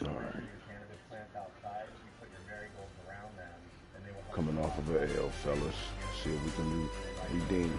All right. Coming off of an L, fellas. See if we can redeem.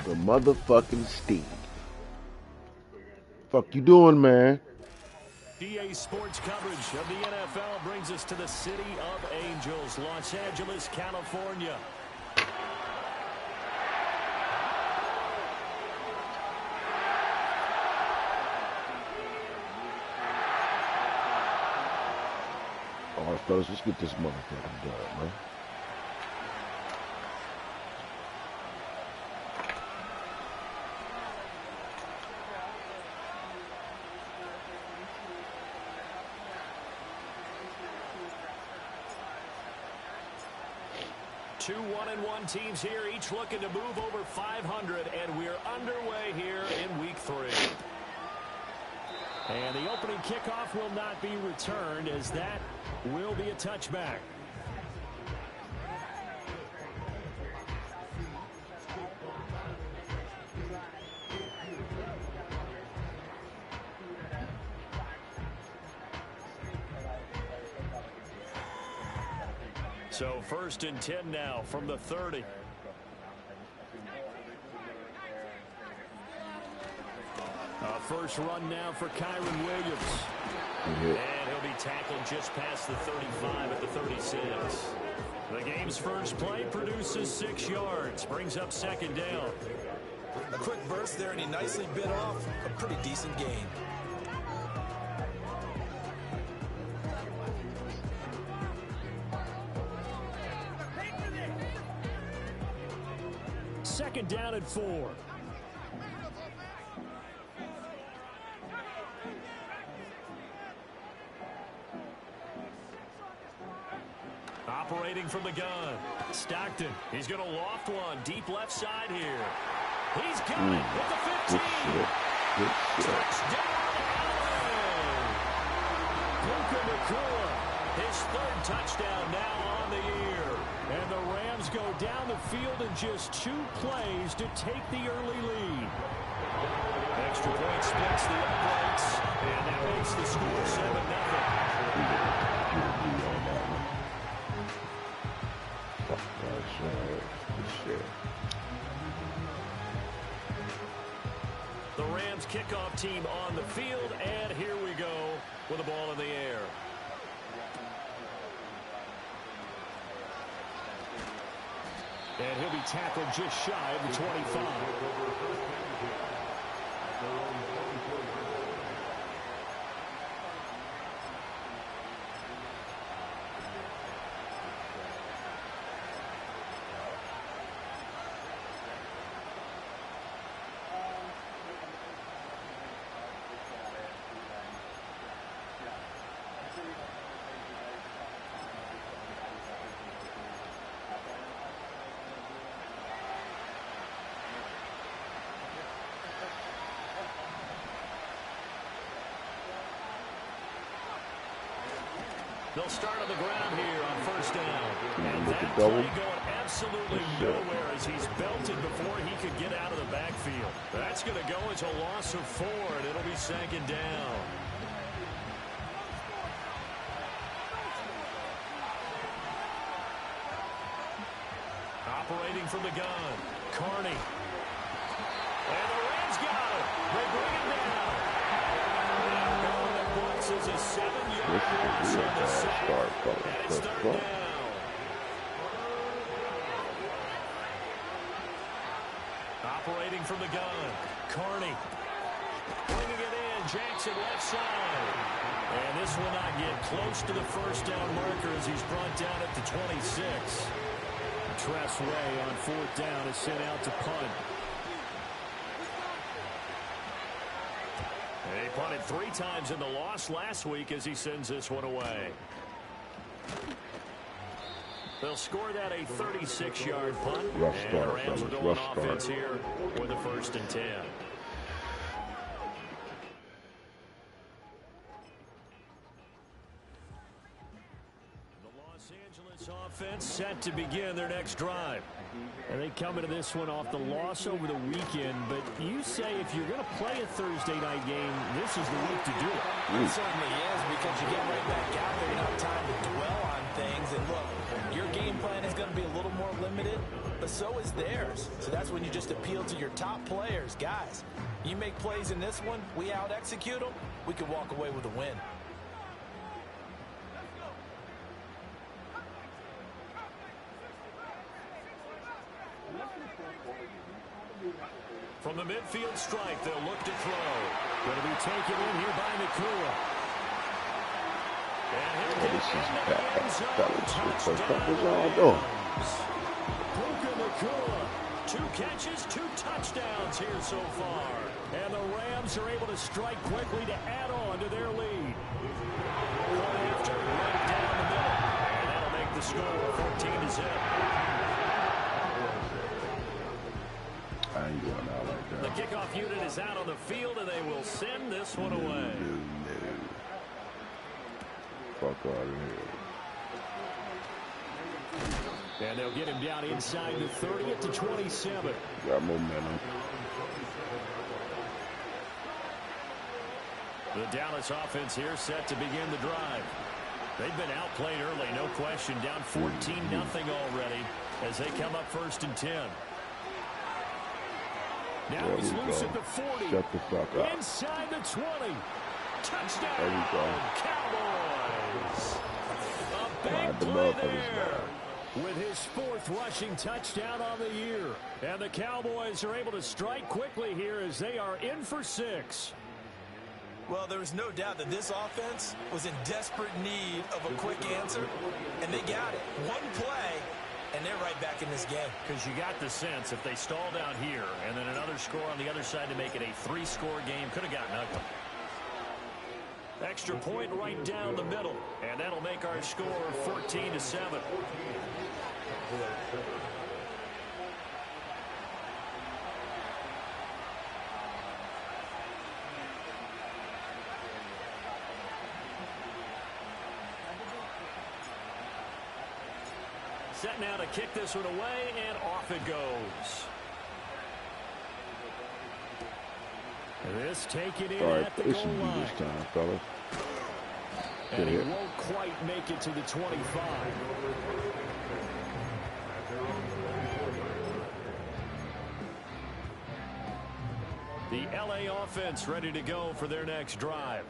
The motherfucking Steve. Fuck you doing, man? DA Sports coverage of the NFL brings us to the City of Angels, Los Angeles, California. All right, fellas, let's get this motherfucking done, man. Two 1-1 teams here, each looking to move over 500, and we're underway here in Week 3. And the opening kickoff will not be returned, as that will be a touchback. So 1st and 10 now from the 30. First run now for Kyron Williams. And he'll be tackled just past the 35 at the 36. The game's first play produces 6 yards, brings up 2nd down. A quick burst there, and he nicely bit off a pretty decent gain. Second down and 4. Operating from the gun. Stockton. He's going to loft one. Deep left side here. He's got it with the 15. Touchdown. Puka Nacua His third touchdown now on the year. And the Rams go down the field in just 2 plays to take the early lead. Extra point splits the uprights, and that makes the score 7-0. The Rams kickoff team on the field, and here we go with the ball in the air. And he'll be tackled just shy of the 25. They'll start on the ground here on first down. And that play going absolutely nowhere as he's belted before he could get out of the backfield. That's going to go as a loss of 4, and it'll be 2nd down. Operating from the gun, Carney. And the Rams got him. They bring him down. This is a 7-yard loss on the sack, and it's 3rd down. Operating from the gun, Carney. Bringing it in, Jackson left side. And this will not get close to the 1st down marker as he's brought down at the 26. Tress Way on 4th down is sent out to punt. He punted 3 times in the loss last week as he sends this one away. They'll score that a 36-yard punt. And the Rams will go on offense here with a 1st and 10. The Los Angeles offense set to begin their next drive. And they come into this one off the loss over the weekend. But you say if you're going to play a Thursday night game, this is the week to do it. It certainly is, because you get right back out there. You don't have time to dwell on things. And look, your game plan is going to be a little more limited, but so is theirs. So that's when you just appeal to your top players. Guys, you make plays in this one, we out-execute them, we can walk away with a win. From the midfield stripe, they'll look to throw. Going to be taken in here by Nakua. And he'll get into the end zone. Touchdown. Puka Nakua. 2 catches, 2 touchdowns here so far. And the Rams are able to strike quickly to add on to their lead. One after, right down the middle. And that'll make the score 14-0. I ain't going out like that. The kickoff unit is out on the field, and they will send this one away. Fuck out of here. And they'll get him down inside the 30 at the 27. Got momentum. The Dallas offense here set to begin the drive. They've been outplayed early, no question. Down 14-0 already as they come up 1st and 10. Now he's loose at the 40. Shut the fuck up. Inside the 20. Touchdown. There we go. Cowboys. A big play there with his 4th rushing touchdown on the year. And the Cowboys are able to strike quickly here as they are in for 6. Well, there is no doubt that this offense was in desperate need of a quick answer, and they got it. One play, and they're right back in this game. Because you got the sense if they stall down here and then another score on the other side to make it a 3-score game, could have gotten ugly. Extra point right down the middle, and that'll make our score 14-7. set now to kick this one away, and off it goes. This taken in at the goal line. This time, fellas. And he won't quite make it to the 25. The LA offense ready to go for their next drive.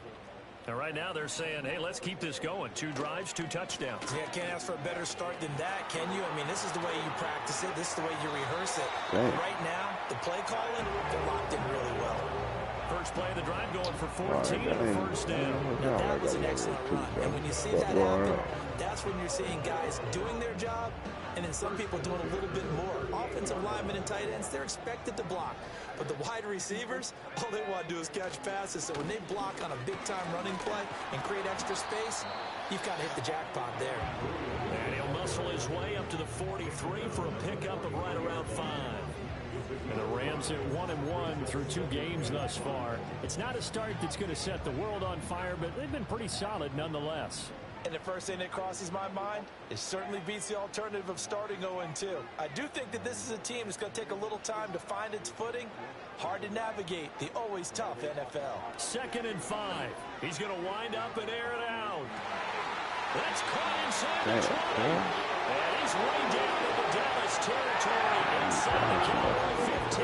And right now they're saying, hey, let's keep this going. 2 drives, 2 touchdowns. Yeah, can't ask for a better start than that, can you? I mean, this is the way you practice it. This is the way you rehearse it. Right now, the play calling, they're locked in really well. First play of the drive going for 14 and a first down. Now, that was an excellent run. And when you see that happen, that's when you're seeing guys doing their job and then some people doing a little bit more. Offensive linemen and tight ends, they're expected to block. But the wide receivers, all they want to do is catch passes. So when they block on a big-time running play and create extra space, you've got to hit the jackpot there. And he'll muscle his way up to the 43 for a pickup of right around 5. And the Rams at 1-1 through 2 games thus far. It's not a start that's going to set the world on fire, but they've been pretty solid nonetheless. And the first thing that crosses my mind, it certainly beats the alternative of starting 0-2. I do think that this is a team that's going to take a little time to find its footing. Hard to navigate the always tough NFL. 2nd and 5. He's going to wind up and air it out. That's caught inside the 20. And he's way down in the Dallas territory inside the Cowboy 15.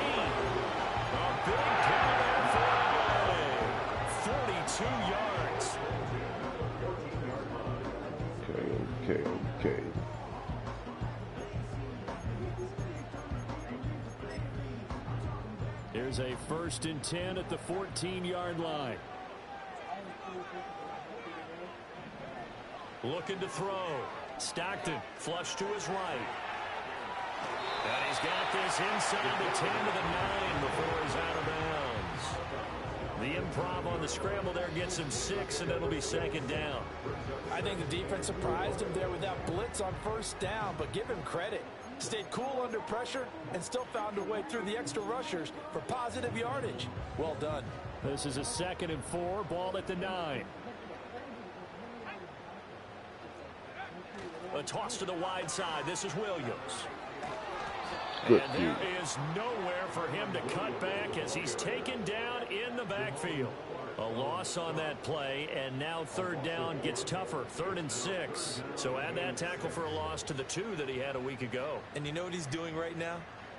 A big play there for LA. 42 yards. Okay. Here's a 1st and 10 at the 14-yard line. Looking to throw. Stockton flush to his right. And he's got this inside the 10 to the 9 before he's out of bounds. The improv on the scramble there gets him 6, and it'll be 2nd down. I think the defense surprised him there with that blitz on 1st down, but give him credit. Stayed cool under pressure and still found a way through the extra rushers for positive yardage. Well done. This is a 2nd and 4, ball at the 9. A toss to the wide side. This is Williams. And there is nowhere for him to cut back as he's taken down in the backfield. A loss on that play, and now 3rd down gets tougher. 3rd and 6. So add that tackle for a loss to the 2 that he had a week ago. And you know what he's doing right now?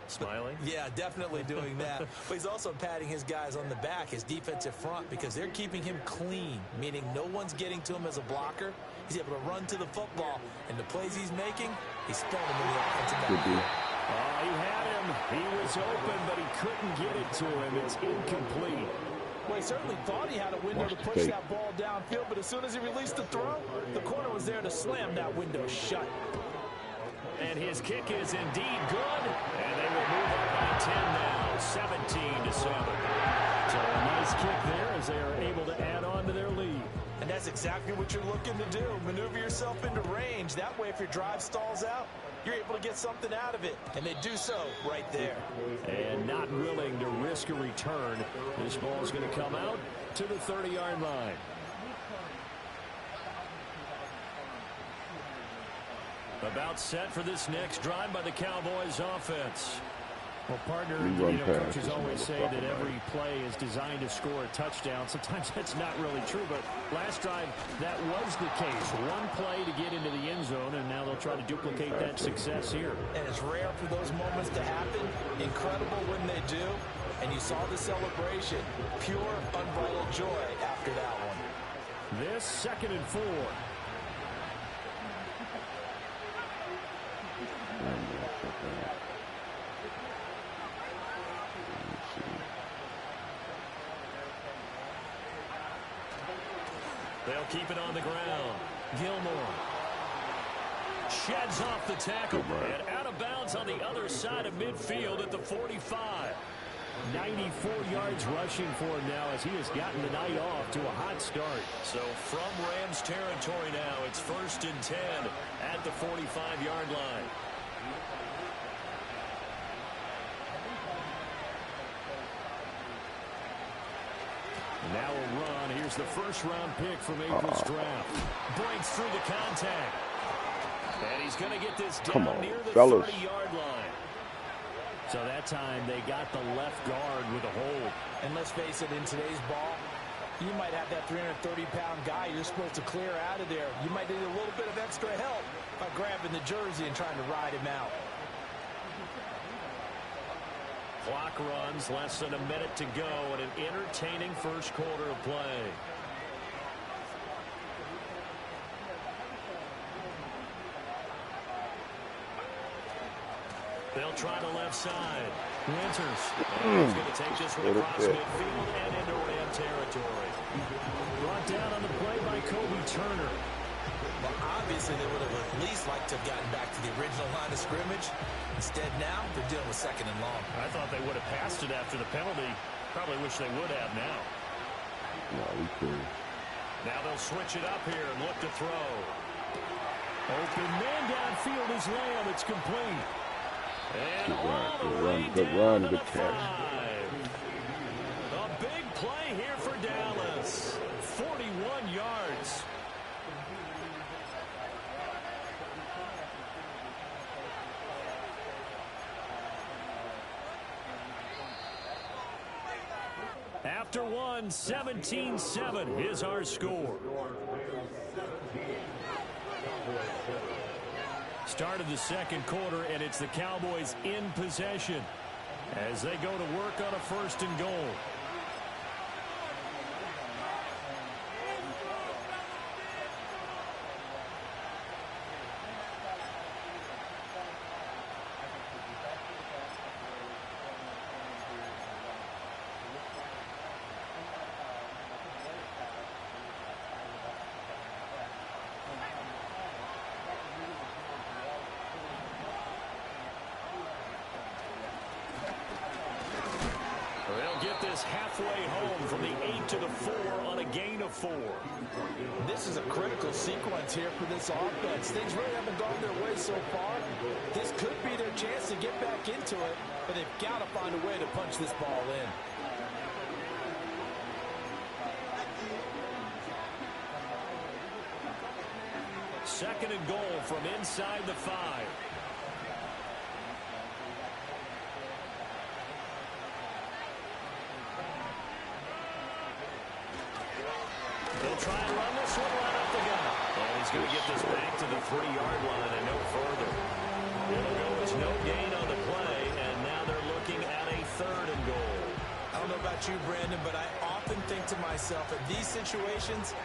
Smiling? Yeah, definitely doing that. But he's also patting his guys on the back, his defensive front, because they're keeping him clean, meaning no one's getting to him as a blocker. He's able to run to the football, and the plays he's making, he's throwing them in the offensive backfield. He had him. He was open, but he couldn't get it to him. It's incomplete. Well, he certainly thought he had a window to push that ball downfield, but as soon as he released the throw, the corner was there to slam that window shut. And his kick is indeed good, and they will move up by 10 now, 17-7. So a nice kick there as they are able to add on to their lead. And that's exactly what you're looking to do. Maneuver yourself into range. That way, if your drive stalls out, you're able to get something out of it. And they do so right there. And not willing to risk a return. This ball is going to come out to the 30-yard line. About set for this next drive by the Cowboys offense. Well, partner, coaches always say that every play is designed to score a touchdown. Sometimes that's not really true, but last drive, that was the case. One play to get into the end zone, and now they'll try to duplicate that success here. And it's rare for those moments to happen. Incredible when they do. And you saw the celebration. Pure, unbridled joy after that one. This 2nd and 4. They'll keep it on the ground. Gilmore sheds off the tackle and out of bounds on the other side of midfield at the 45. 94 yards rushing for him now as he has gotten the night off to a hot start. So from Rams territory now, it's 1st and 10 at the 45-yard line. Now a run. Here's the 1st-round pick from April's draft. Breaks through the contact. And he's going to get this Come down on, near the fellas. 30-yard line. So that time they got the left guard with a hold. And let's face it, in today's ball, you might have that 330-pound guy you're supposed to clear out of there. You might need a little bit of extra help by grabbing the jersey and trying to ride him out. Clock runs, less than a minute to go, and an entertaining first quarter of play. They'll try the left side. Winters. And he's going to take this one across midfield and into Ram territory. Brought down on the play by Kobe Turner. Well, obviously, they would have at least liked to have gotten back to the original line of scrimmage. Instead, now, they're dealing with second and long. I thought they would have passed it after the penalty. Probably wish they would have now. No, we could. Now they'll switch it up here and look to throw. Open man downfield is Lamb. It's complete. And Good run, good catch. A big play here for Dallas. 41 yards. After one, 17-7 is our score. Start of the second quarter, and it's the Cowboys in possession as they go to work on a first and goal. Halfway home from the 8 to the 4 on a gain of 4. This is a critical sequence here for this offense. Things really haven't gone their way so far. This could be their chance to get back into it, but they've got to find a way to punch this ball in. Second and goal from inside the 5. They'll try and run this one right up the gut. And he's going to get this back to the 3-yard line and no further. It'll go as no gain on the play, and now they're looking at a third and goal. I don't know about you, Brandon, but I often think to myself, in these situations,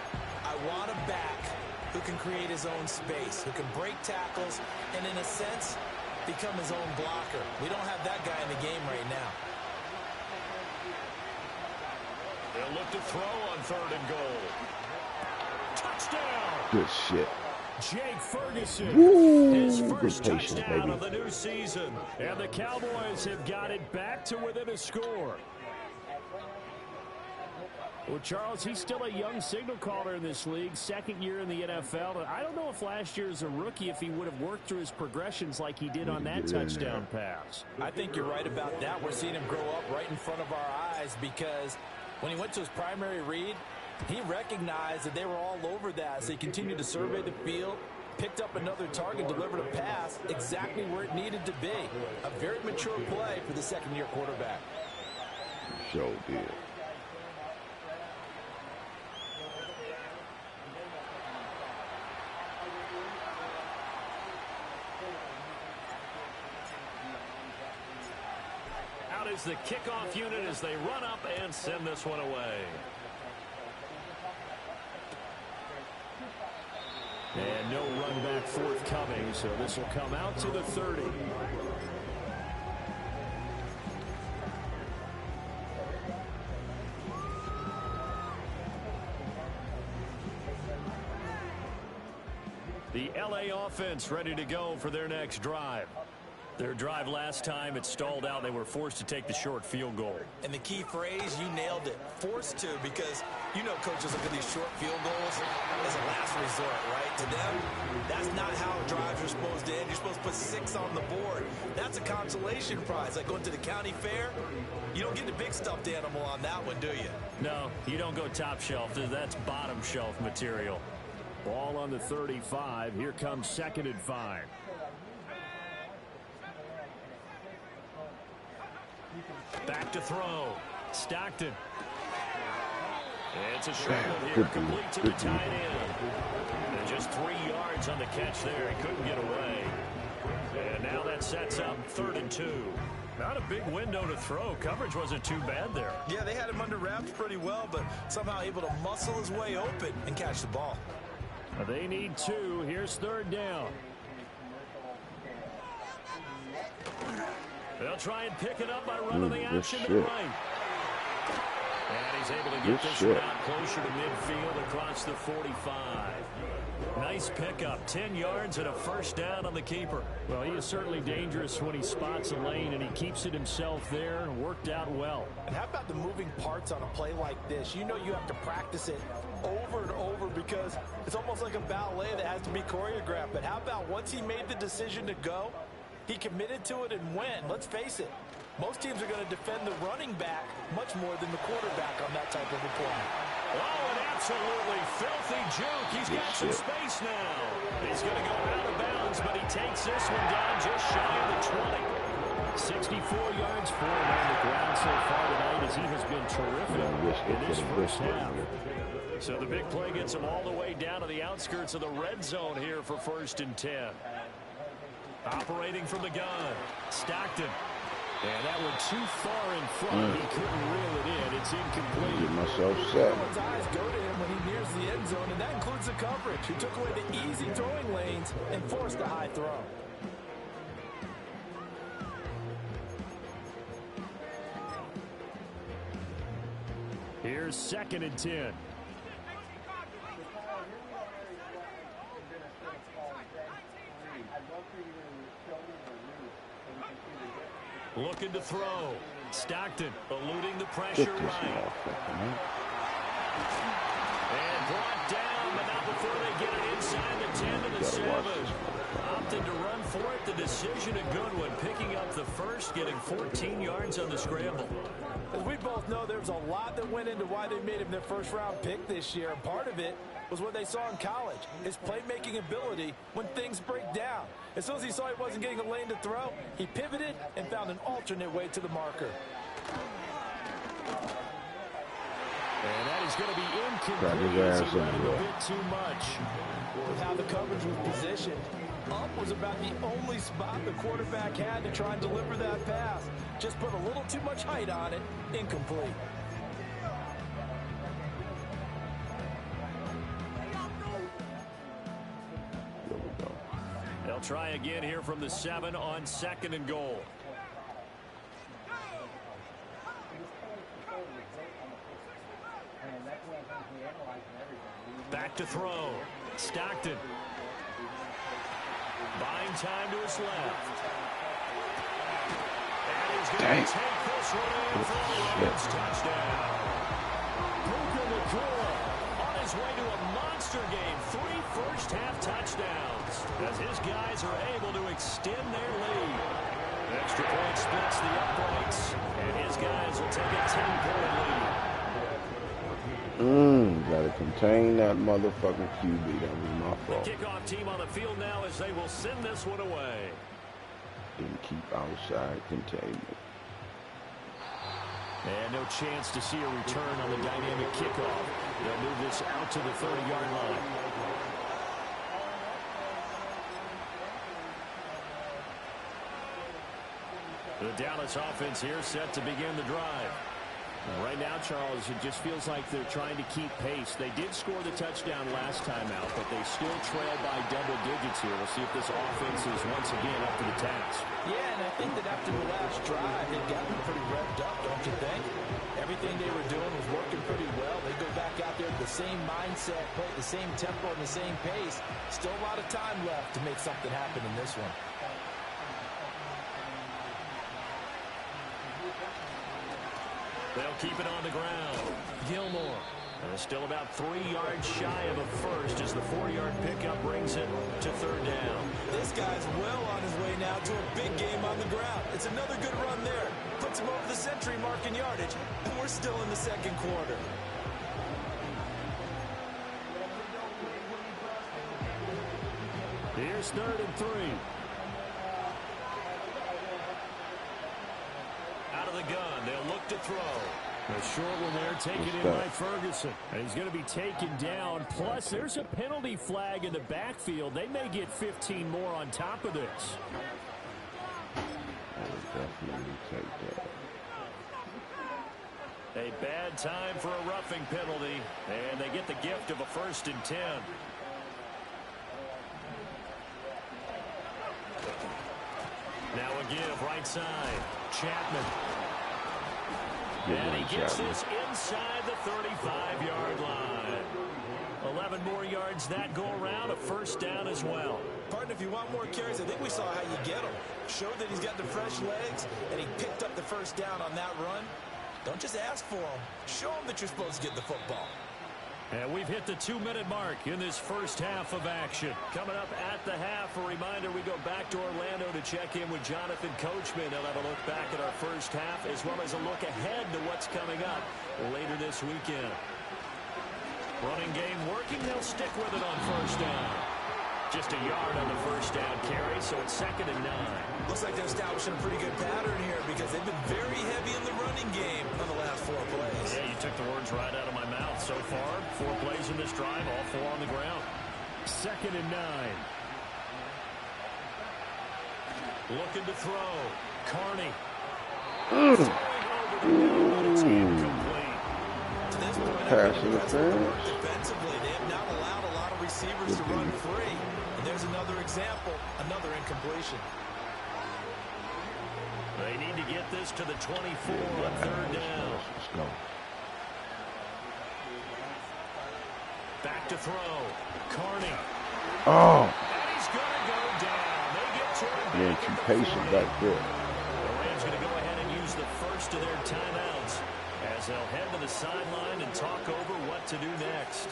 I want a back who can create his own space, who can break tackles, and in a sense, become his own blocker. We don't have that guy in the game right now. They'll look to throw on third and goal. Touchdown! Good shit. Jake Ferguson, Woo! his Good first patience, touchdown baby. of the new season. And the Cowboys have got it back to within a score. Well, Charles, he's still a young signal caller in this league, second year in the NFL. And I don't know if last year as a rookie, if he would have worked through his progressions like he did on that touchdown pass. I think you're right about that. We're seeing him grow up right in front of our eyes because when he went to his primary read, he recognized that they were all over that. So he continued to survey the field, picked up another target, delivered a pass exactly where it needed to be. A very mature play for the second-year quarterback. Sure did. Out is the kickoff unit as they run up and send this one away. And no run back forthcoming, so this will come out to the 30. The LA offense ready to go for their next drive. Their drive last time, it stalled out. They were forced to take the short field goal. And the key phrase, you nailed it, forced to, because you know coaches look at these short field goals as a last resort, right? To them, that's not how drives are supposed to end. You're supposed to put 6 on the board. That's a consolation prize. Like going to the county fair, you don't get the big stuffed animal on that one, do you? No, you don't go top shelf. That's bottom shelf material. Ball on the 35. Here comes 2nd and 5. Back to throw. Stockton. It's a short one here, complete to the tight end. And just 3 yards on the catch there. He couldn't get away. And now that sets up 3rd and 2. Not a big window to throw. Coverage wasn't too bad there. Yeah, they had him under wraps pretty well, but somehow able to muscle his way open and catch the ball. They need 2. Here's 3rd down. They'll try and pick it up by running the action to the right. And he's able to get this one out closer to midfield across the 45. Nice pickup. 10 yards and a 1st down on the keeper. Well, he is certainly dangerous when he spots a lane, and he keeps it himself there and worked out well. And how about the moving parts on a play like this? You know you have to practice it over and over because it's almost like a ballet that has to be choreographed. But how about once he made the decision to go, he committed to it and went. Let's face it, most teams are going to defend the running back much more than the quarterback on that type of a play. Oh, an absolutely filthy juke. He's got some space now. He's going to go out of bounds, but he takes this one down just shy of the 20. 64 yards for him on the ground so far tonight as he has been terrific in this first half. So the big play gets him all the way down to the outskirts of the red zone here for 1st and 10. Operating from the gun, Stockton. And that one too far in front. He couldn't reel it in. It's incomplete. Get myself set. Everyone's eyes go to him when he nears the end zone, and that includes the coverage. He took away the easy throwing lanes and forced a high throw. Here's 2nd and 10. Looking to throw. Stockton eluding the pressure right. And brought down, but not before they get it inside the 10 to the 7. Opted to run for it. The decision a good one. Picking up the 1st, getting 14 yards on the scramble. As we both know, there's a lot that went into why they made him their 1st-round pick this year. And part of it was what they saw in college, his playmaking ability when things break down. As soon as he saw he wasn't getting a lane to throw, he pivoted and found an alternate way to the marker. And that is going to be incomplete as he ran a bit too much. With how the coverage was positioned, up was about the only spot the quarterback had to try and deliver that pass. Just put a little too much height on it. Incomplete. They'll try again here from the 7 on 2nd and goal. Back to throw. Stockton. Buying time to his left. And he's going to take this one in for the Rams touchdown. Puka Nacua on his way to a monster game. 3 first-half touchdowns as his guys are able to extend their lead. Extra point splits the uprights, and his guys will take a 10-point lead. Gotta contain that motherfucking QB. That was my fault. The kickoff team on the field now as they will send this one away. Didn't keep outside containment. And no chance to see a return on the dynamic kickoff. They'll move this out to the 30-yard line. The Dallas offense here set to begin the drive. Right now, Charles, it just feels like they're trying to keep pace. They did score the touchdown last time out, but they still trail by double digits here. We'll see if this offense is once again up to the task. Yeah, and I think that after the last drive, they've gotten pretty revved up, don't you think? Everything they were doing was working pretty well. They go back out there with the same mindset, play at the same tempo and the same pace. Still a lot of time left to make something happen in this one. They'll keep it on the ground. Gilmore. Still about 3 yards shy of a first as the 4-yard pickup brings it to 3rd down. This guy's well on his way now to a big game on the ground. It's another good run there. Puts him over the century mark in yardage, and we're still in the 2nd quarter. Here's 3rd and 3. Out of the gun, they'll look to throw. A short one there, taken in by Ferguson. And he's going to be taken down. Plus, there's a penalty flag in the backfield. They may get 15 more on top of this. I would definitely take that. A bad time for a roughing penalty. And they get the gift of a 1st and 10. Now a give, right side. Chapman. And he gets this inside the 35-yard line. 11 more yards that go around, a 1st down as well. Partner, if you want more carries, I think we saw how you get them. Showed that he's got the fresh legs, and he picked up the 1st down on that run. Don't just ask for them. Show them that you're supposed to get the football. And we've hit the 2-minute mark in this 1st half of action. Coming up at the half, a reminder, we go back to Orlando to check in with Jonathan Coachman. He'll have a look back at our 1st half as well as a look ahead to what's coming up later this weekend. Running game working. They'll stick with it on 1st down. Just a yard on the 1st down carry, so it's 2nd and 9. Looks like they're establishing a pretty good pattern here because they've been very heavy in the running game on the last 4 plays. Yeah, you took the words right out of my mouth. So far, 4 plays in this drive, all 4 on the ground. 2nd and 9. Looking to throw. Carney. Throwing over the middle, but it's incomplete. To this point, Passing interference. defensively, they have not allowed a lot of receivers to run free. And there's another example, another incompletion. They need to get this to the 24 on 3rd down. Let's go. Back to throw. Carney. Oh. And he's going to go down. They get to him. Man, too patient back there. The Rams going to go ahead and use the 1st of their timeouts as they'll head to the sideline and talk over what to do next.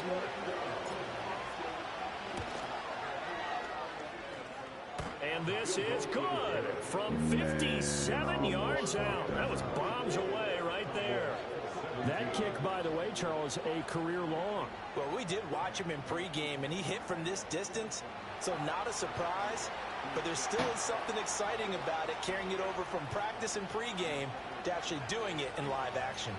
And this is good from 57 yards out. That was bombs away right there. That kick, by the way, Charles, a career long. Well, we did watch him in pregame, and he hit from this distance, so not a surprise. But there still is something exciting about it, carrying it over from practice and pregame to actually doing it in live action.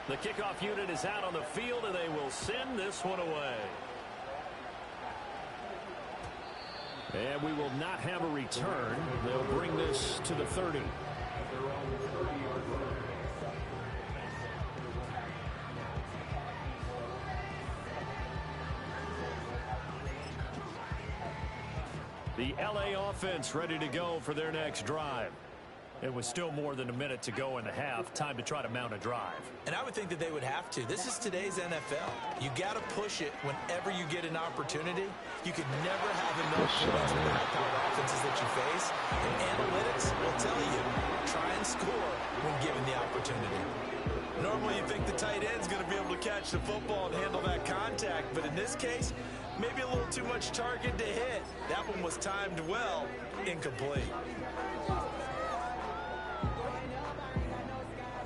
The kickoff unit is out on the field, and they will send this one away. And we will not have a return. They'll bring this to the 30. The LA offense ready to go for their next drive. It was still more than a minute to go in the half. Time to try to mount a drive. And I would think that they would have to. This is today's NFL. You got to push it whenever you get an opportunity. You could never have enough points with the high-powered offenses that you face. And analytics will tell you, try and score when given the opportunity. Normally you think the tight end's going to be able to catch the football and handle that contact. But in this case, maybe a little too much target to hit. That one was timed well, incomplete.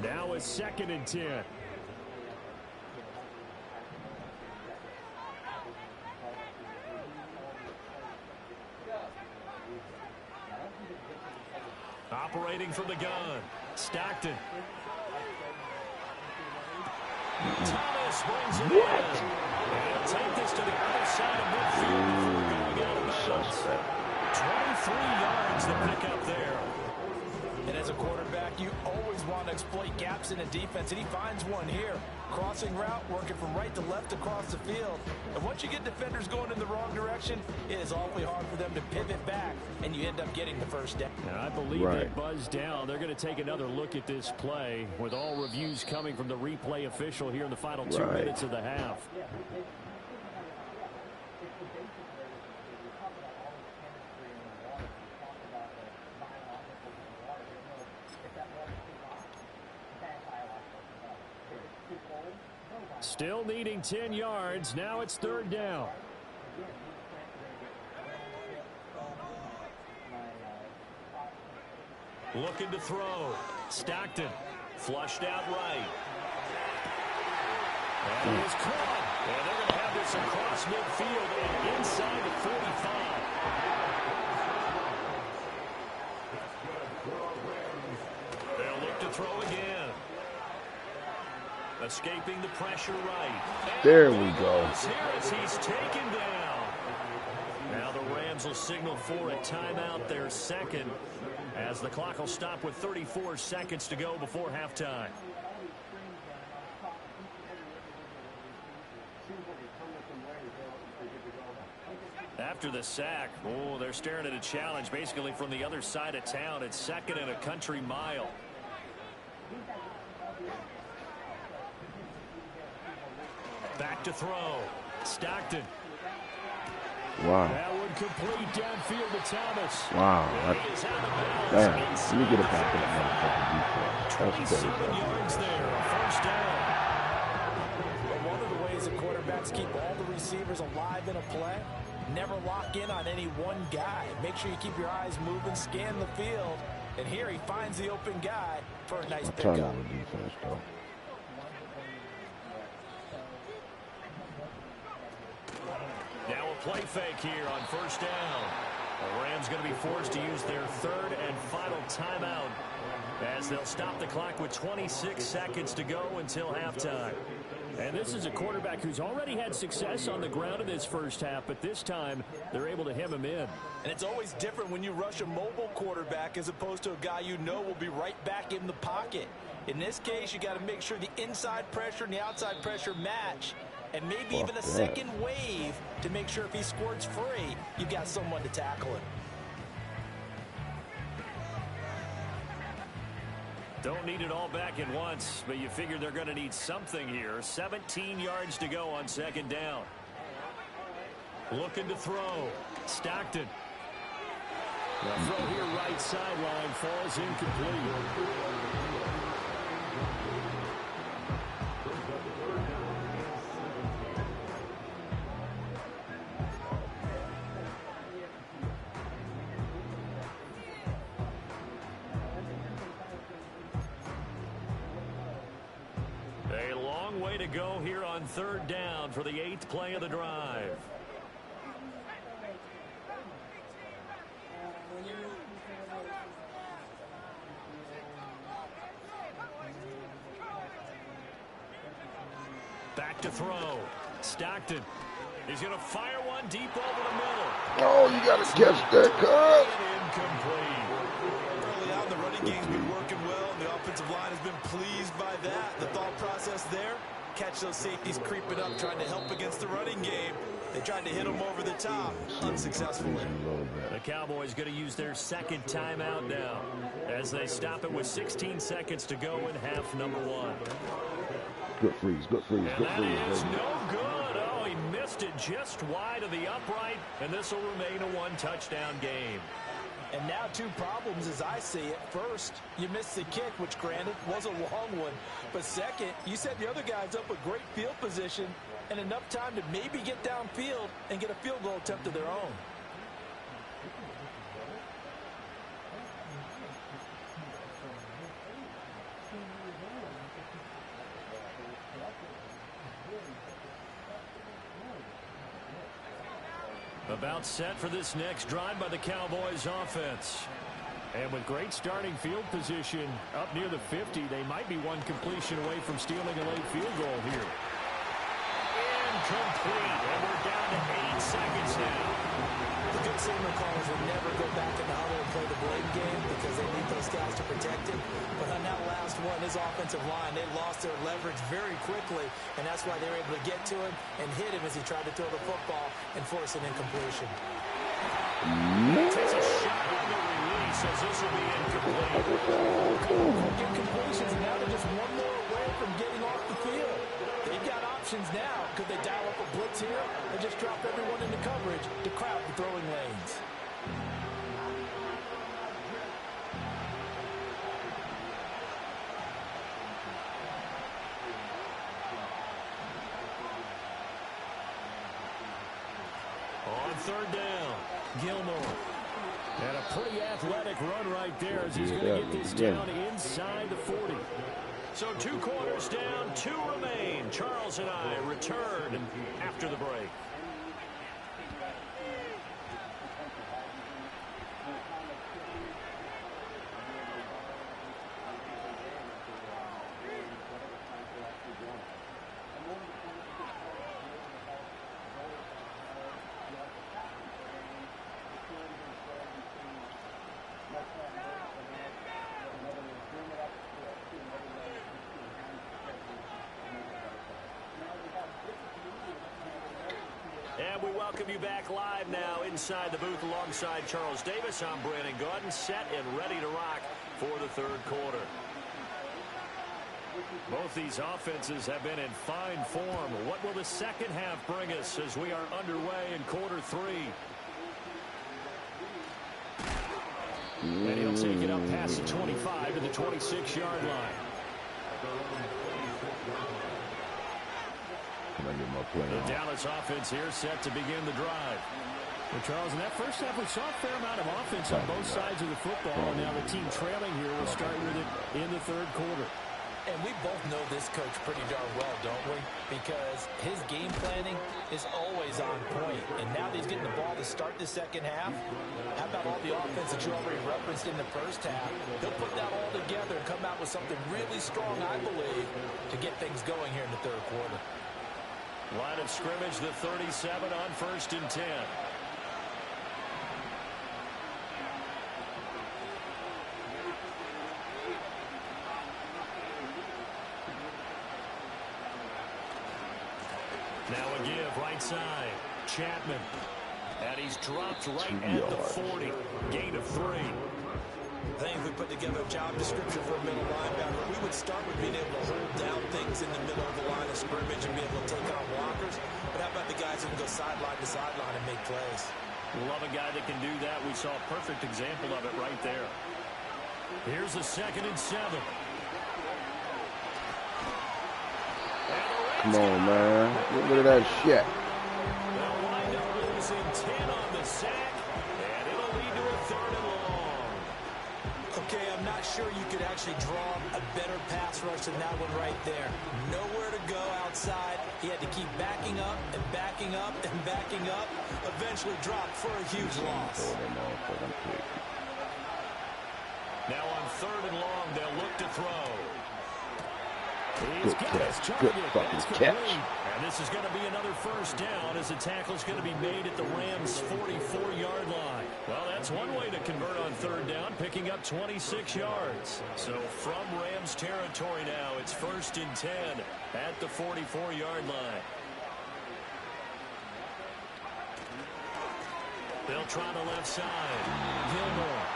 Now it's 2nd and 10. Operating from the gun. Stockton. Thomas brings it in. And he'll take this to the other side of midfield before going out of bounds. 23 yards to pick up there. And as a quarterback, you always want to exploit gaps in a defense, and he finds one here. Crossing route, working from right to left across the field. And once you get defenders going in the wrong direction, it is awfully hard for them to pivot back, and you end up getting the 1st down. And I believe they buzzed down. They're going to take another look at this play with all reviews coming from the replay official here in the final 2 minutes of the half. Still needing 10 yards. Now it's 3rd down. Looking to throw. Stockton flushed out right. And he is caught. And they're going to have this across midfield and inside the 45. They'll look to throw again. Escaping the pressure right. And there we go. here as he's taken down. Now the Rams will signal for a timeout, their second, as the clock will stop with 34 seconds to go before halftime. After the sack, oh, they're staring at a challenge basically from the other side of town. It's second and a country mile. Back to throw. Stockton. Wow. That would complete downfield to Thomas. Wow. Damn. Let me get it back to that motherfucking defense. That's 27 crazy. yards there. First down. But one of the ways that quarterbacks keep all the receivers alive in a play, never lock in on any one guy. Make sure you keep your eyes moving, scan the field. And here he finds the open guy for a nice pickup. Turn on the defense, though. Now a play fake here on first down. The Rams going to be forced to use their third and final timeout as they'll stop the clock with 26 seconds to go until halftime. And this is a quarterback who's already had success on the ground in this first half, but this time they're able to hem him in. And it's always different when you rush a mobile quarterback as opposed to a guy you know will be right back in the pocket. In this case, you got to make sure the inside pressure and the outside pressure match. And maybe even a second wave to make sure if he squirts free, you've got someone to tackle him. Don't need it all back at once, but you figure they're going to need something here. 17 yards to go on second down. Looking to throw. Stockton. The throw here right sideline falls incomplete. A long way to go here on third down for the 8th play of the drive. Back to throw. Stockton. He's going to fire one deep over the middle. Oh, you got to catch that, cuz. Incomplete. Early on, the running game's been working well, and the offensive line has been pleased by that. The thought process there, catch those safeties creeping up, trying to help against the running game. They tried to hit them over the top, unsuccessfully. The Cowboys going to use their second timeout now as they stop it with 16 seconds to go in half number one. Good freeze, good freeze, good That freeze. is Baby. no good. Oh, he missed it just wide of the upright, and this will remain a one-touchdown game. And now two problems as I see it. First, you missed the kick, which granted was a long one. But second, you set the other guys up with great field position and enough time to maybe get downfield and get a field goal attempt of their own. About set for this next drive by the Cowboys offense. And with great starting field position up near the 50, they might be one completion away from stealing a late field goal here. Incomplete, and we're down to 8 seconds now. The good signal callers will never go back in the huddle and play the blame game because they need those guys to protect him. But on that last one, his offensive line, they lost their leverage very quickly, and that's why they were able to get to him and hit him as he tried to throw the football and force an incompletion. Takes a shot on the release as this will be incomplete. Incompletions, and now they're just one more away from getting off the field. They've got options now. Could they dial up a blitz here and just drop everyone into coverage to crowd the throwing lanes? On third down, Gilmore. And a pretty athletic run right there as he's going to get this down inside the 40. So 2 quarters down, 2 remain. Charles and I return after the break. And we welcome you back live now inside the booth alongside Charles Davis. I'm Brandon Gaudin, set and ready to rock for the 3rd quarter. Both these offenses have been in fine form. What will the second half bring us as we are underway in quarter 3? And he'll take it up past the 25 to the 26-yard line. The Dallas offense here set to begin the drive. Well, Charles, in that first half, we saw a fair amount of offense on both sides of the football. Now the team trailing here will start with it in the 3rd quarter. And we both know this coach pretty darn well, don't we? Because his game planning is always on point. And now that he's getting the ball to start the second half, how about all the offense that you already referenced in the first half? He'll put that all together and come out with something really strong, I believe, to get things going here in the 3rd quarter. Line of scrimmage, the 37 on 1st and 10. Now a give, right side. Chapman. And he's dropped right at the 40. Gain of 3. I think if we put together a job description for a middle linebacker, we would start with being able to hold down things in the middle of the line of scrimmage and be able to take on blockers. But how about the guys who can go sideline to sideline and make plays? Love a guy that can do that. We saw a perfect example of it right there. Here's the 2nd and 7. Come on, man. Get rid of that shit. They'll wind up losing 10 on the sack, and it'll lead to a 3rd and long. Okay, I'm not sure you could actually draw a better pass rush than that one right there. Nowhere to go outside. He had to keep backing up and backing up and backing up. Eventually dropped for a huge loss. Now on 3rd and long, they'll look to throw. Good catch. Good fucking catch. And this is going to be another 1st down as the tackle is going to be made at the Rams' 44-yard line. Well, that's one way to convert on 3rd down, picking up 26 yards. So from Rams territory now, it's 1st and 10 at the 44-yard line. They'll try the left side. Gilmore.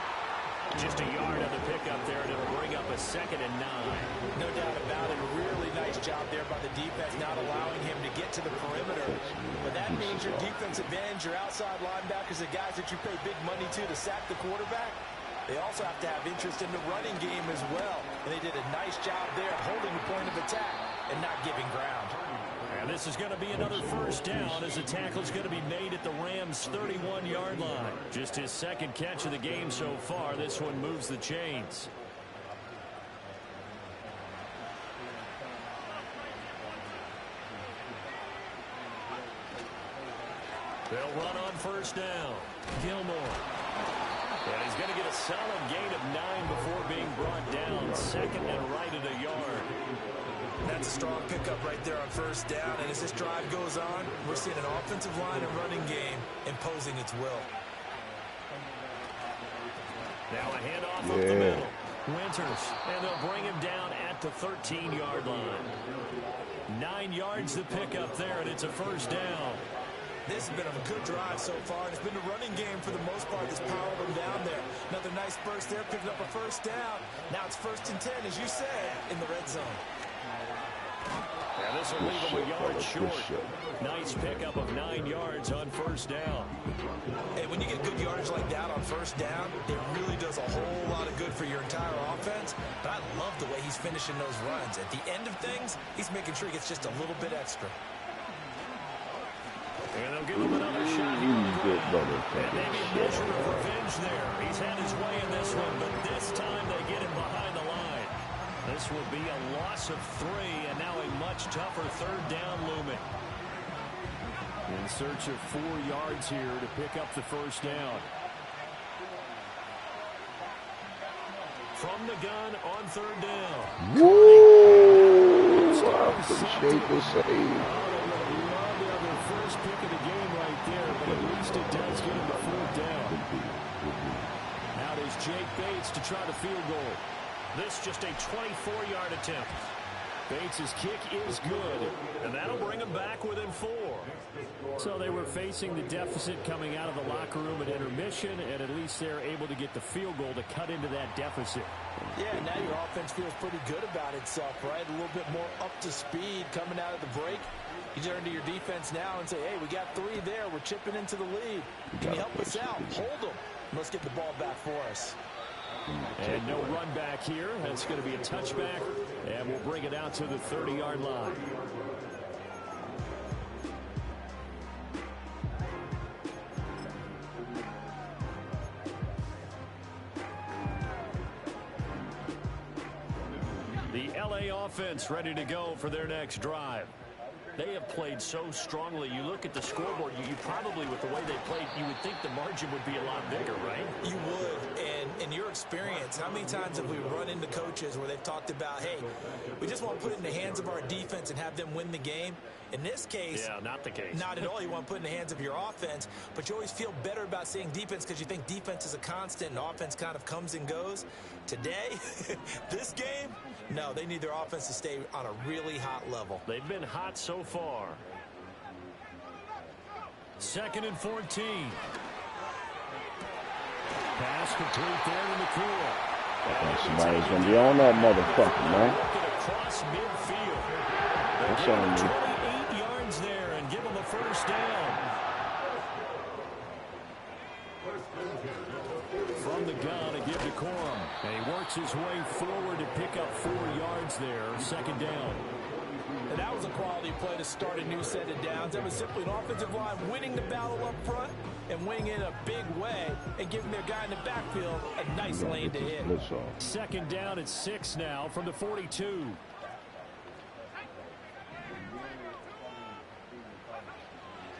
Just a yard on the pickup there, and it'll bring up a 2nd and 9. No doubt about it. A really nice job there by the defense, not allowing him to get to the perimeter. But that means your defensive ends, your outside linebackers, the guys that you pay big money to sack the quarterback, they also have to have interest in the running game as well. And they did a nice job there holding the point of attack and not giving ground. And this is going to be another 1st down as the tackle is going to be made at the Rams' 31-yard line. Just his 2nd catch of the game so far. This one moves the chains. They'll run on 1st down. Gilmore. And he's going to get a solid gain of 9 before being brought down. 2nd and right at a yard. That's a strong pickup right there on 1st down. And as this drive goes on, we're seeing an offensive line and running game imposing its will. Now a handoff up the middle. Winters. And they'll bring him down at the 13-yard line. 9 yards to pick up there, and it's a 1st down. This has been a good drive so far, and it's been a running game for the most part that's powered them down there. Another nice burst there, picking up a 1st down. Now it's 1st and 10, as you said, in the red zone. And this will leave him a yard short. Nice pickup of 9 yards on 1st down. And when you get good yardage like that on 1st down, it really does a whole lot of good for your entire offense. But I love the way he's finishing those runs. At the end of things, he's making sure he gets just a little bit extra. And they'll give him another shot. And maybe a measure of revenge there. He's had his way in this one, but this time they get him behind the line. This This will be a loss of 3, and now a much tougher third down looming. In search of 4 yards here to pick up the first down. From the gun on third down. Woo! Appreciate the save. First pick of the game right there, but at least it does get him the fourth down. Now there's Jake Bates to try the field goal. This just a 24-yard attempt. Bates' kick is good, and that'll bring him back within 4. So they were facing the deficit coming out of the locker room at intermission, and at least they're able to get the field goal to cut into that deficit. Yeah, now your offense feels pretty good about itself, right? A little bit more up to speed coming out of the break. You turn to your defense now and say, hey, we got 3 there. We're chipping into the lead. Can you help us out? Hold them. Let's get the ball back for us. And no run back here. That's going to be a touchback, and we'll bring it out to the 30-yard line. The LA offense ready to go for their next drive. They have played so strongly. You look at the scoreboard, you probably, with the way they played, you would think the margin would be a lot bigger, right? You would. And in your experience, how many times have we run into coaches where they've talked about, hey, we just want to put it in the hands of our defense and have them win the game? In this case, yeah, not the case. Not at all. You want to put it in the hands of your offense, but you always feel better about seeing defense because you think defense is a constant and offense kind of comes and goes. Today, this game, no, they need their offense to stay on a really hot level. They've been hot so far. 2nd and 14. Pass complete there in the cool. Somebody's going to be on that motherfucker, man. Across midfield. What's on you? 28 yards there and give them a first down. From the gun, a give to Corum. And he works his way forward to pick up 4 yards there. 2nd down. And that was a quality play to start a new set of downs. That was simply an offensive line winning the battle up front and winning in a big way and giving their guy in the backfield a nice lane to hit. 2nd down at 6 now from the 42.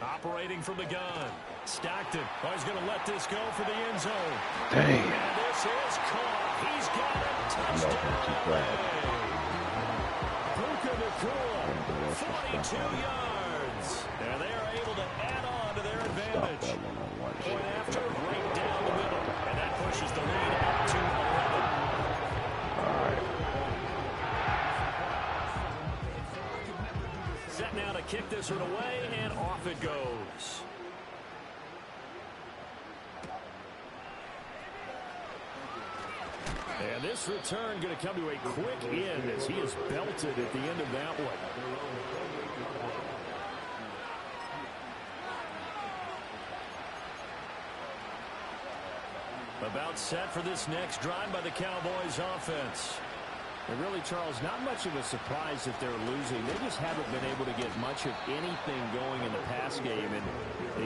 Operating from the gun. Stockton. Oh, he's going to let this go for the end zone. Dang. And this is caught. He's got it. Touchdown. Puka Nacua, 42 yards. And they are able to add on to their advantage. Point after, right down the middle. And that pushes the lead up to 11. All right. Set now to kick this one away, and off it goes. And this return going to come to a quick end as he is belted at the end of that one. About set for this next drive by the Cowboys offense. And really, Charles, not much of a surprise that they're losing. They just haven't been able to get much of anything going in the pass game. And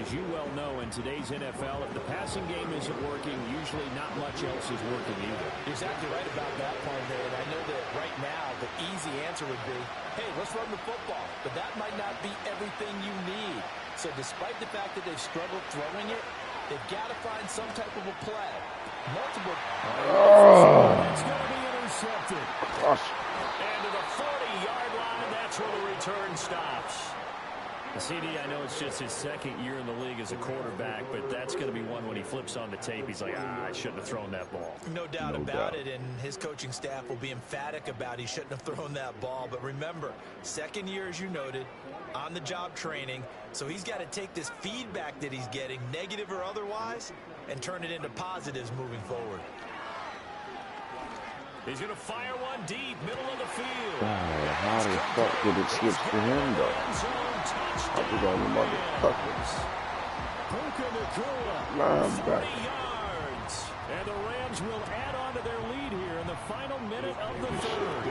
as you well know, in today's NFL, if the passing game isn't working, usually not much else is working either. You're exactly right about that part there. And I know that right now the easy answer would be, hey, let's run the football. But that might not be everything you need. So despite the fact that they've struggled throwing it, they've got to find some type of a play. Multiple. It's going to be intercepted. And to the 40-yard line, that's where the return stops. CD, I know it's just his 2nd year in the league as a quarterback, but that's going to be one when he flips on the tape. He's like, I shouldn't have thrown that ball. No doubt about it, and his coaching staff will be emphatic about he shouldn't have thrown that ball. But remember, 2nd year, as you noted, on-the-job training, so he's got to take this feedback that he's getting, negative or otherwise, and turn it into positives moving forward. He's going to fire one deep, middle of the field. How the fuck did it switch to him, though? I was on the motherfuckers. Puka Nacua, 40 yards. And the Rams will add on to their lead here in the final minute of the 3rd.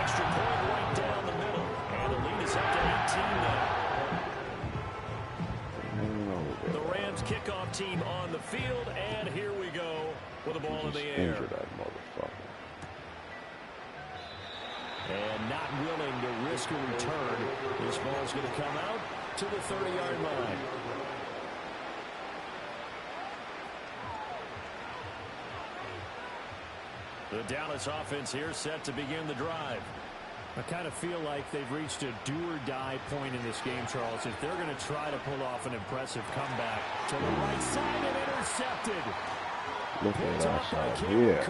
Extra point right down the middle. And the lead is up to 18 now. The Rams kickoff team on the field, and here we go with the ball in the air. Injure that motherfucker. Oscar return. This ball's going to come out to the 30-yard line. The Dallas offense here set to begin the drive. I kind of feel like they've reached a do-or-die point in this game, Charles. If they're going to try to pull off an impressive comeback to the right side and intercepted. Look at that shot here.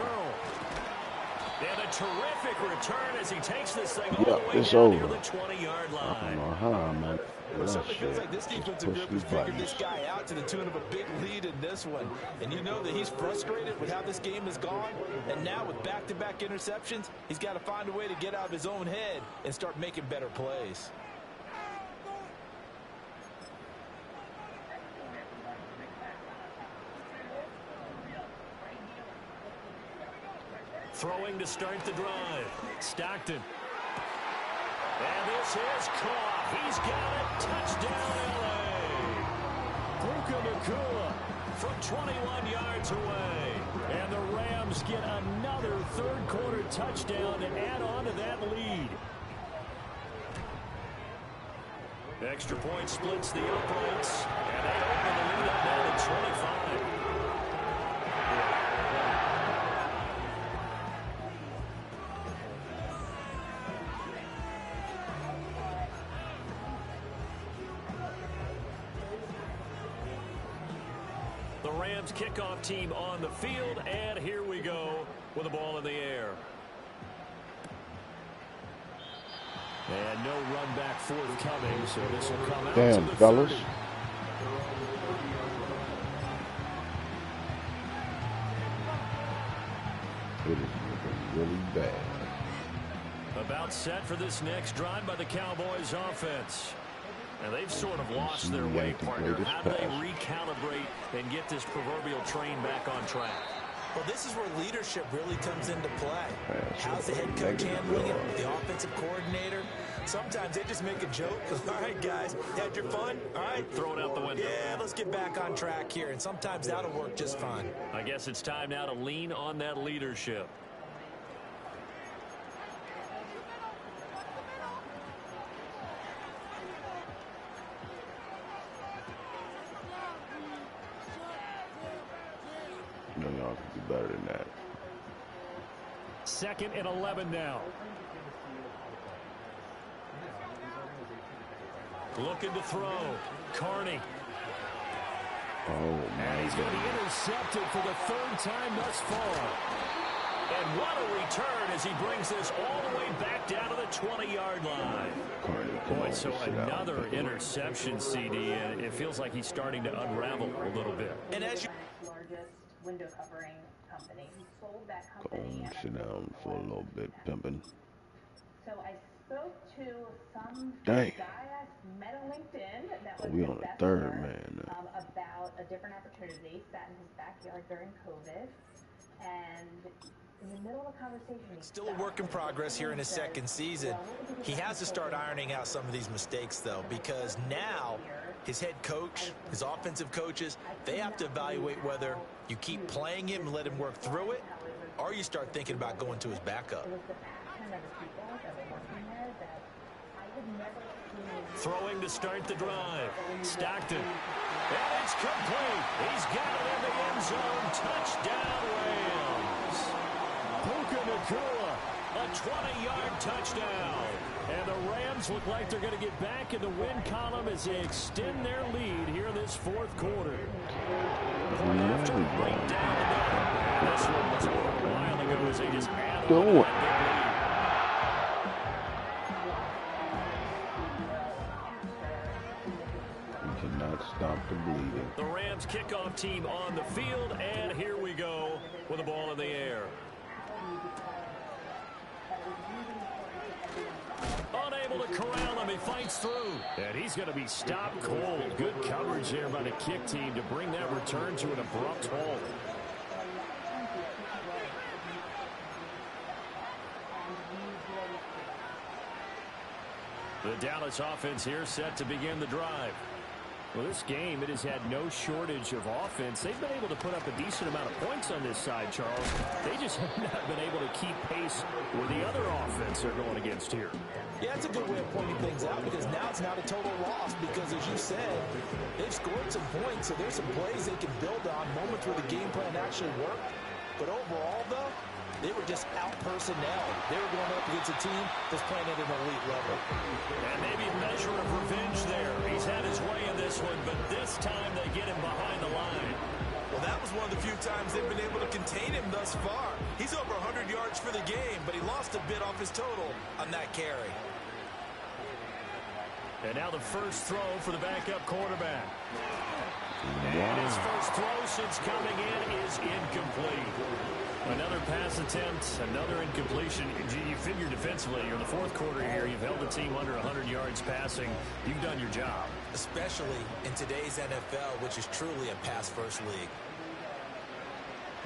And a terrific return as he takes this thing all the way it's down over. near the 20-yard line. I don't know how, man. It certainly feels like this defensive group has figured this guy out to the tune of a big lead in this one. And you know that he's frustrated with how this game has gone. And now with back-to-back interceptions, he's got to find a way to get out of his own head and start making better plays. Throwing to start the drive. Stockton. And this is caught. He's got it. Touchdown, L.A. Puka Nacua from 21 yards away. And the Rams get another third-quarter touchdown to add on to that lead. Extra point splits the uprights. And they open the lead up now to 25. The Rams kickoff team on the field, and here we go with the ball in the air. And no run back forthcoming, so this will come out Damn, to the fellas. 30. It is looking really bad. About set for this next drive by the Cowboys offense. And they've sort of lost their way, partner. How do they recalibrate and get this proverbial train back on track? Well, this is where leadership really comes into play. How's the head coach handling it? The offensive coordinator? Sometimes they just make a joke. All right, guys, had your fun? All right. Throw it out the window. Yeah, let's get back on track here. And sometimes that'll work just fine. I guess it's time now to lean on that leadership. No, y'all can do better than that. 2nd and 11 now. Looking to throw. Carney. Oh, And he's going to be intercepted for the 3rd time thus far. And what a return as he brings this all the way back down to the 20-yard line. Boy, so another interception, CD, and it feels like he's starting to unravel a little bit. And as you largest window covering company. He sold that Go company. on, sit down for a little bit, pimping. So I spoke to some Dang. guy I met on LinkedIn that was We on the investor, 3rd, man. about a different opportunity. Sat in his backyard during COVID, and in the middle of the conversation, still a work in progress here in his 2nd season. He has to start ironing out some of these mistakes, though, because now his head coach, his offensive coaches, they have to evaluate whether you keep playing him and let him work through it, or you start thinking about going to his backup. It was the passion of the people that were working there that I had never seen. Throwing to start the drive. Stockton. And it's complete. He's got it in the end zone. Touchdown, Rams. Puka Nacua. A 20-yard touchdown. And the Rams look like they're going to get back in the win column as they extend their lead here in this 4th quarter. Point after right down the middle. This one was a while ago as they just added Do on to it. that big lead. We cannot stop the bleeding. The Rams kickoff team on the field, and here we go with the ball in the air. Unable to corral him, he fights through. And he's going to be stopped cold. Good coverage there by the kick team to bring that return to an abrupt halt. The Dallas offense here set to begin the drive. Well, this game, it has had no shortage of offense. They've been able to put up a decent amount of points on this side, Charles. They just have not been able to keep pace with the other offense they're going against here. Yeah, it's a good way of pointing things out because now it's not a total loss because, as you said, they've scored some points, so there's some plays they can build on, moments where the game plan actually worked. But overall, though, they were just out-personnel. They were going up against a team that's playing at an elite level. And maybe a measure of revenge there. He's had his way in this one, but this time they get him behind the line. Well, that was one of the few times they've been able to contain him thus far. He's over 100 yards for the game, but he lost a bit off his total on that carry. And now the first throw for the backup quarterback. And his first throw since coming in is incomplete. Another pass attempt, another incompletion. You figure defensively, you're in the fourth quarter here. You've held the team under 100 yards passing. You've done your job. Especially in today's NFL, which is truly a pass-first league.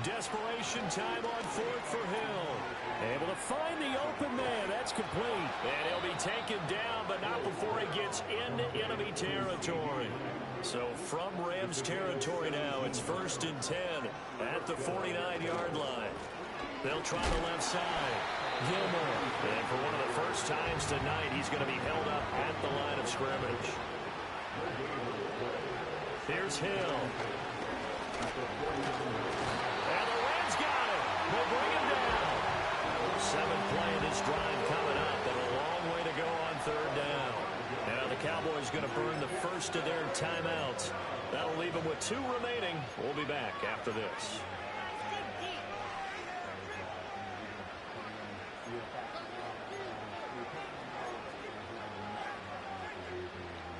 Desperation time on fourth for Hill. Able to find the open man. That's complete. And he'll be taken down, but not before he gets into enemy territory. So from Rams territory now, it's 1st and 10 at the 49-yard line. They'll try the left side. Gilmore. And for one of the first times tonight, he's going to be held up at the line of scrimmage. Here's Hill. And the Rams got it. They'll bring him down. 7th play of this drive coming up, and a long way to go on 3rd down. Now the Cowboys going to burn the first of their timeouts. That'll leave them with 2 remaining. We'll be back after this.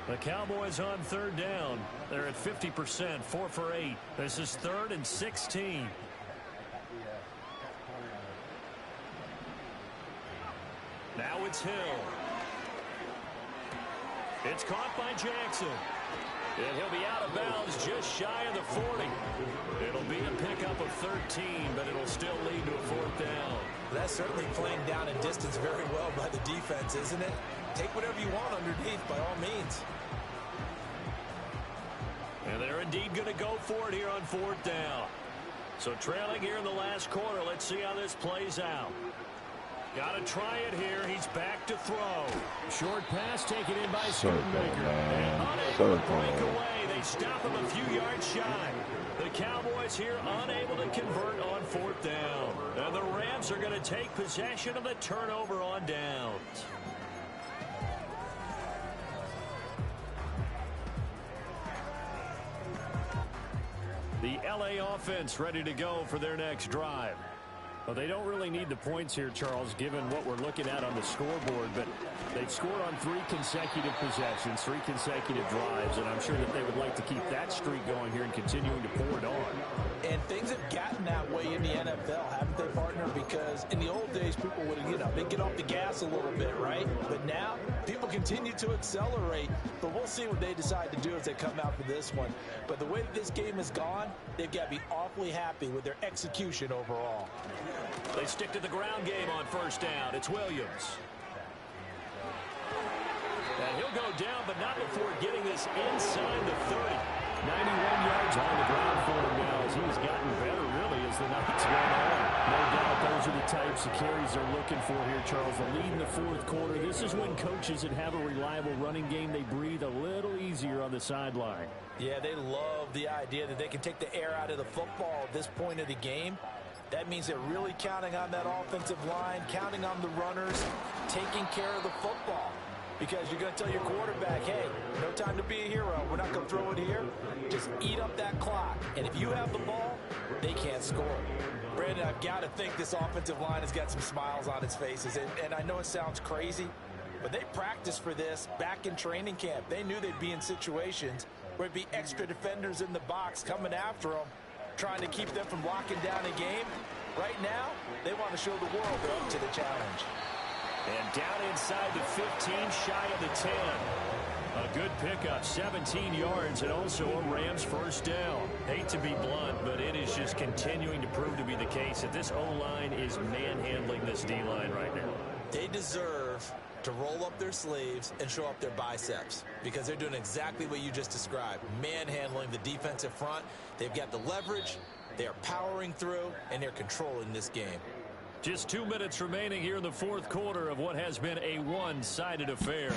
The Cowboys on 3rd down. They're at 50%, 4 for 8. This is 3rd and 16. Now it's Hill. It's caught by Jackson. And he'll be out of bounds just shy of the 40. It'll be a pickup of 13, but it'll still lead to a 4th down. That's certainly playing down in distance very well by the defense, isn't it? Take whatever you want underneath, by all means. And they're indeed going to go for it here on 4th down. So trailing here in the last quarter, let's see how this plays out. Got to try it here. He's back to throw. Short pass taken in by Schoonmaker. And unable to break away. They stop him a few yards shy. The Cowboys here unable to convert on 4th down. And the Rams are going to take possession of the turnover on downs. The LA offense ready to go for their next drive. Well, they don't really need the points here, Charles, given what we're looking at on the scoreboard, but they've scored on 3 consecutive possessions, 3 consecutive drives, and I'm sure that they would like to keep that streak going here and continuing to pour it on. And things have gotten that way in the NFL, haven't they, partner? Because in the old days, people would, they'd get off the gas a little bit, right? But now, people continue to accelerate, but we'll see what they decide to do as they come out for this one. But the way that this game has gone, they've got to be awfully happy with their execution overall. They stick to the ground game on 1st down. It's Williams. And he'll go down, but not before getting this inside the 30. 91 yards on the ground for him now as he's gotten better, really, as the night's gone on. No doubt those are the types of carries they're looking for here, Charles. The lead in the 4th quarter. This is when coaches that have a reliable running game, they breathe a little easier on the sideline. Yeah, they love the idea that they can take the air out of the football at this point of the game. That means they're really counting on that offensive line, counting on the runners, taking care of the football. Because you're going to tell your quarterback, hey, no time to be a hero. We're not going to throw it here. Just eat up that clock. And if you have the ball, they can't score. Brandon, I've got to think this offensive line has got some smiles on its faces. And I know it sounds crazy, but they practiced for this back in training camp. They knew they'd be in situations where there'd be extra defenders in the box coming after them, trying to keep them from locking down a game. Right now, they want to show the world they're up to the challenge. And down inside the 15, shy of the 10. A good pickup, 17 yards, and also a Rams 1st down. Hate to be blunt, but it is just continuing to prove to be the case that this O-line is manhandling this D-line right now. They deserve to to roll up their sleeves and show up their biceps because they're doing exactly what you just described, manhandling the defensive front. They've got the leverage, they are powering through, and they're controlling this game. Just 2 minutes remaining here in the fourth quarter of what has been a one-sided affair.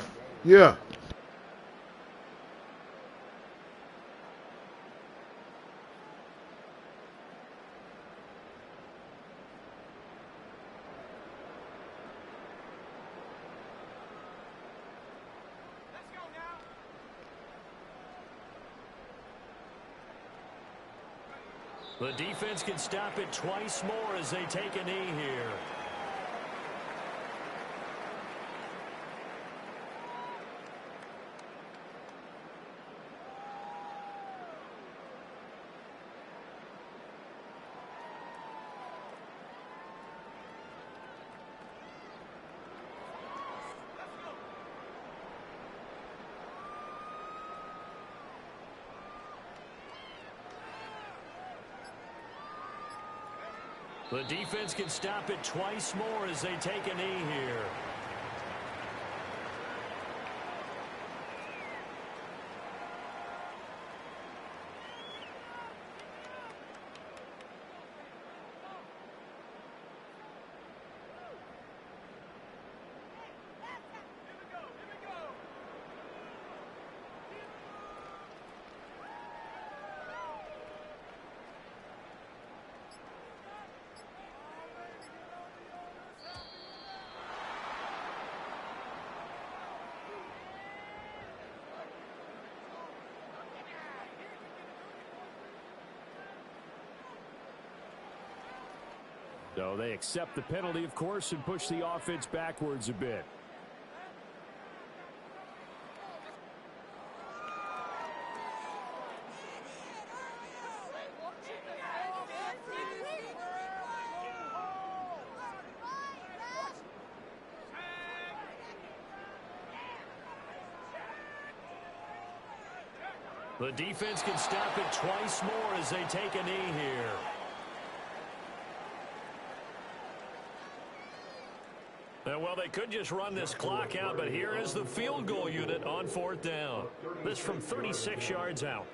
Yeah. The defense can stop it twice more as they take a knee here. The defense can stop it twice more as they take a knee here. So they accept the penalty, of course, and push the offense backwards a bit. The defense can stop it twice more as they take a knee here. Well, they could just run this clock out, but here is the field goal unit on fourth down. This from 36 yards out.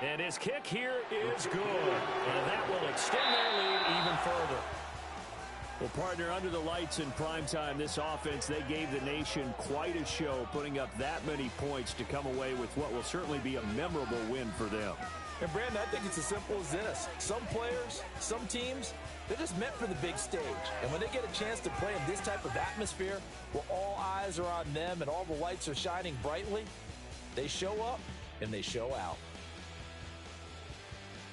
And his kick here is good. And that will extend their lead even further. Well, partner, under the lights in primetime, this offense, they gave the nation quite a show, putting up that many points to come away with what will certainly be a memorable win for them. And, Brandon, I think it's as simple as this. Some players, some teams, they're just meant for the big stage. And when they get a chance to play in this type of atmosphere where all eyes are on them and all the lights are shining brightly, they show up and they show out.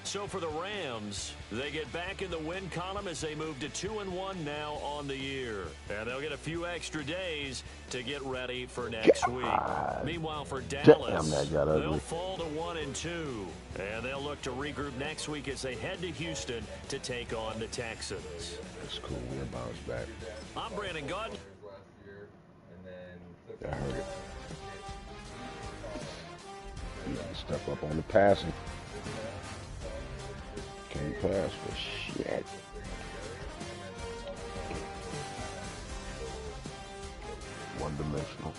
So for the Rams, they get back in the win column as they move to 2-1 now on the year. And they'll get a few extra days to get ready for next week. Meanwhile, for Dallas, they'll fall to 1-2. And they'll look to regroup next week as they head to Houston to take on the Texans. That's cool. We'll bounce back. I'm Brandon Gunn. I heard it. You gotta step up on the passing. Can't pass for shit. One-dimensional.